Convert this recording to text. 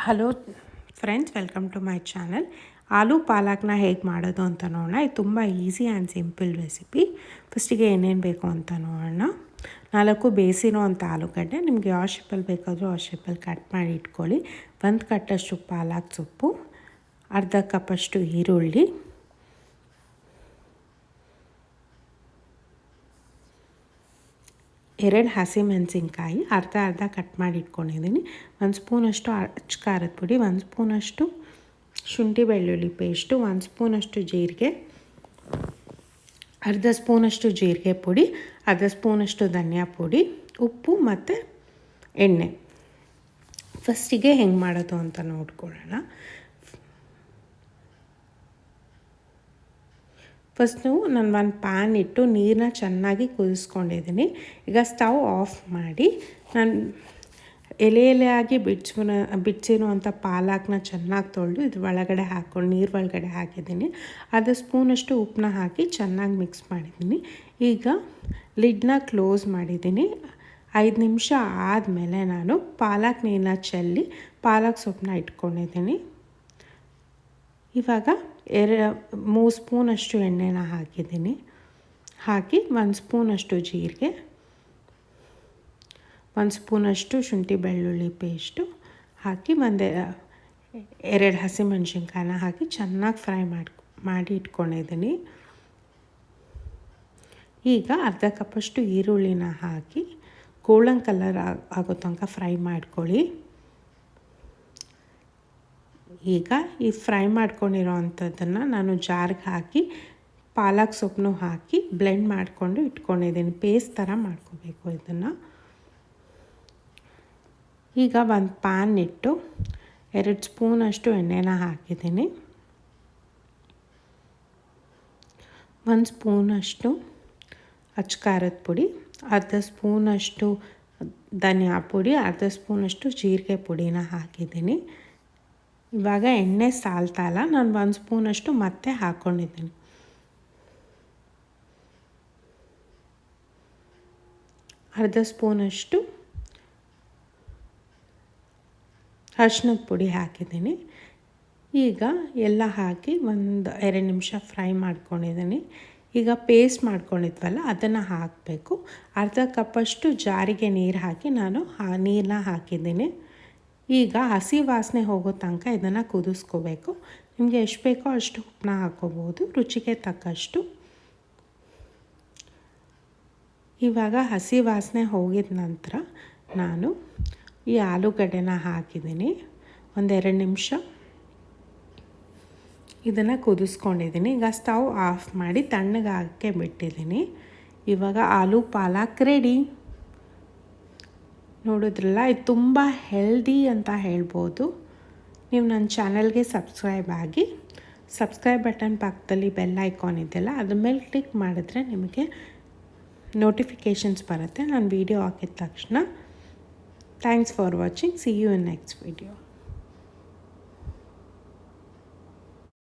Hello friends, welcome to my channel. ಆಲೂ ಪಾಲಕ್ನ ಹೇಗೆ ಮಾಡೋದು ಅಂತ ನೋಡೋಣ. ಇದು ತುಂಬ ಈಸಿ ಆ್ಯಂಡ್ ಸಿಂಪಲ್ ರೆಸಿಪಿ. ಫಸ್ಟಿಗೆ ಏನೇನು ಬೇಕು ಅಂತ ನೋಡೋಣ. 4 ಬೇಯಿಸಿರೋ ಅಂಥ ಆಲೂಗಡ್ಡೆ, ನಿಮಗೆ ಯಾವ ಶೇಪಲ್ಲಿ ಬೇಕಾದರೂ ಆ ಶೇಪಲ್ಲಿ ಕಟ್ ಮಾಡಿ ಇಟ್ಕೊಳ್ಳಿ. 1 ಕಟ್ಟಷ್ಟು ಪಾಲಕ್ ಸೊಪ್ಪು, ಅರ್ಧ ಕಪ್ಪಷ್ಟು ಈರುಳ್ಳಿ, ಎರಡು ಹಸಿಮೆಣಸಿನ್ಕಾಯಿ ಅರ್ಧ ಕಟ್ ಮಾಡಿ ಇಟ್ಕೊಂಡಿದ್ದೀನಿ. 1 ಸ್ಪೂನಷ್ಟು ಅಚ್ಚ ಖಾರದ ಪುಡಿ, 1 ಸ್ಪೂನಷ್ಟು ಶುಂಠಿ ಬೆಳ್ಳುಳ್ಳಿ ಪೇಸ್ಟು, 1 ಸ್ಪೂನಷ್ಟು ಜೀರಿಗೆ, ಅರ್ಧ ಸ್ಪೂನಷ್ಟು ಜೀರಿಗೆ ಪುಡಿ, ಅರ್ಧ ಸ್ಪೂನಷ್ಟು ಧನಿಯಾ ಪುಡಿ, ಉಪ್ಪು ಮತ್ತು ಎಣ್ಣೆ. ಫಸ್ಟಿಗೆ ಹೆಂಗೆ ಮಾಡೋದು ಅಂತ ನೋಡ್ಕೊಳ್ಳೋಣ. ಫಸ್ಟು ನಾನು ಒಂದು ಪ್ಯಾನ್ ಇಟ್ಟು ನೀರನ್ನ ಚೆನ್ನಾಗಿ ಕುದಿಸ್ಕೊಂಡಿದ್ದೀನಿ. ಈಗ ಸ್ಟವ್ ಆಫ್ ಮಾಡಿ ನಾನು ಎಲೆಯಾಗಿ ಬಿಡಿಸಿರುವಂಥ ಪಾಲಕ್ನ ಚೆನ್ನಾಗಿ ತೊಳೆದು ಇದ್ರ ಒಳಗಡೆ ಹಾಕ್ಕೊಂಡು ನೀರು ಒಳಗಡೆ ಹಾಕಿದ್ದೀನಿ. ಅರ್ಧ ಸ್ಪೂನಷ್ಟು ಉಪ್ಪನ್ನ ಹಾಕಿ ಚೆನ್ನಾಗಿ ಮಿಕ್ಸ್ ಮಾಡಿದ್ದೀನಿ. ಈಗ ಲಿಡ್ನ ಕ್ಲೋಸ್ ಮಾಡಿದ್ದೀನಿ. 5 ನಿಮಿಷ ಆದಮೇಲೆ ನಾನು ಪಾಲಕ್ ನೀರನ್ನ ಚೆಲ್ಲಿ ಪಾಲಕ್ ಸೊಪ್ಪನ್ನ ಇಟ್ಕೊಂಡಿದ್ದೀನಿ. ಇವಾಗ 3 ಸ್ಪೂನಷ್ಟು ಎಣ್ಣೆನ ಹಾಕಿದ್ದೀನಿ. ಹಾಕಿ 1 ಸ್ಪೂನಷ್ಟು ಜೀರಿಗೆ, 1 ಸ್ಪೂನಷ್ಟು ಶುಂಠಿ ಬೆಳ್ಳುಳ್ಳಿ ಪೇಸ್ಟು ಹಾಕಿ 2 ಹಸಿಮೆಣ್ಸಿನ್ಕಾಯನ್ನ ಹಾಕಿ ಚೆನ್ನಾಗಿ ಫ್ರೈ ಮಾಡಿ ಇಟ್ಕೊಂಡಿದ್ದೀನಿ. ಈಗ ಅರ್ಧ ಕಪ್ಪಷ್ಟು ಈರುಳ್ಳಿನ ಹಾಕಿ ಗೋಲ್ಡನ್ ಕಲರ್ ಆಗೋ ತನಕ ಫ್ರೈ ಮಾಡ್ಕೊಳ್ಳಿ. ಈಗ ಈ ಫ್ರೈ ಮಾಡ್ಕೊಂಡಿರೋ ಅಂಥದ್ದನ್ನು ನಾನು ಜಾರ್ಗೆ ಹಾಕಿ ಪಾಲಕ್ ಸೊಪ್ಪನ್ನು ಹಾಕಿ ಬ್ಲೆಂಡ್ ಮಾಡಿಕೊಂಡು ಇಟ್ಕೊಂಡಿದ್ದೀನಿ. ಪೇಸ್ಟ್ ಥರ ಮಾಡ್ಕೋಬೇಕು ಇದನ್ನು. ಈಗ ಒಂದು ಪ್ಯಾನ್ ಇಟ್ಟು 2 ಸ್ಪೂನಷ್ಟು ಎಣ್ಣೆನ ಹಾಕಿದ್ದೀನಿ. 1 ಸ್ಪೂನಷ್ಟು ಅಚ್ಚ ಖಾರದ ಪುಡಿ, ಅರ್ಧ ಸ್ಪೂನಷ್ಟು ಧನಿಯಾ ಪುಡಿ, ಅರ್ಧ ಸ್ಪೂನಷ್ಟು ಜೀರಿಗೆ ಪುಡಿನ ಹಾಕಿದ್ದೀನಿ. ಇವಾಗ ಎಣ್ಣೆ ಸಾಲ್ತಾಯಿಲ್ಲ, ನಾನು 1 ಸ್ಪೂನಷ್ಟು ಮತ್ತೆ ಹಾಕ್ಕೊಂಡಿದ್ದೀನಿ. ಅರ್ಧ ಸ್ಪೂನಷ್ಟು ಅರಿಶಿಣದ ಪುಡಿ ಹಾಕಿದ್ದೀನಿ. ಈಗ ಎಲ್ಲ ಹಾಕಿ 2 ನಿಮಿಷ ಫ್ರೈ ಮಾಡ್ಕೊಂಡಿದ್ದೀನಿ. ಈಗ ಪೇಸ್ಟ್ ಮಾಡ್ಕೊಂಡಿದ್ವಲ್ಲ ಅದನ್ನು ಹಾಕಬೇಕು. ಅರ್ಧ ಕಪ್ಪಷ್ಟು ಜಾರಿಗೆ ನೀರು ಹಾಕಿ ನಾನು ನೀರನ್ನ ಹಾಕಿದ್ದೀನಿ. ಈಗ ಹಸಿ ವಾಸನೆ ಹೋಗೋ ತನಕ ಇದನ್ನು ಕುದಿಸ್ಕೋಬೇಕು. ನಿಮಗೆ ಎಷ್ಟು ಬೇಕೋ ಅಷ್ಟು ಉಪ್ಪನ್ನ ಹಾಕ್ಕೋಬೋದು, ರುಚಿಗೆ ತಕ್ಕಷ್ಟು. ಇವಾಗ ಹಸಿ ವಾಸನೆ ಹೋಗಿದ ನಂತರ ನಾನು ಈ ಆಲೂಗಡ್ಡೆನ ಹಾಕಿದ್ದೀನಿ. 2 ನಿಮಿಷ ಇದನ್ನು ಕುದಿಸ್ಕೊಂಡಿದ್ದೀನಿ. ಈಗ ಸ್ಟವ್ ಆಫ್ ಮಾಡಿ ತಣ್ಣಗಾಗಕ್ಕೆ ಬಿಟ್ಟಿದ್ದೀನಿ. ಇವಾಗ ಆಲೂ ಪಾಲಕ್ ರೆಡಿ. ನೋಡಿದ್ರಲ್ಲ, ಇದು ತುಂಬ ಹೆಲ್ದಿ ಅಂತ ಹೇಳ್ಬೋದು. ನೀವು ನನ್ನ ಚಾನಲ್ಗೆ ಸಬ್ಸ್ಕ್ರೈಬ್ ಆಗಿ, ಸಬ್ಸ್ಕ್ರೈಬ್ ಬಟನ್ ಪಕ್ಕದಲ್ಲಿ ಬೆಲ್ ಐಕಾನ್ ಇದೆಯಲ್ಲ ಅದ್ರ ಮೇಲೆ ಕ್ಲಿಕ್ ಮಾಡಿದ್ರೆ ನಿಮಗೆ ನೋಟಿಫಿಕೇಷನ್ಸ್ ಬರುತ್ತೆ ನಾನು ವಿಡಿಯೋ ಹಾಕಿದ ತಕ್ಷಣ. Thanks for watching. See you in next video.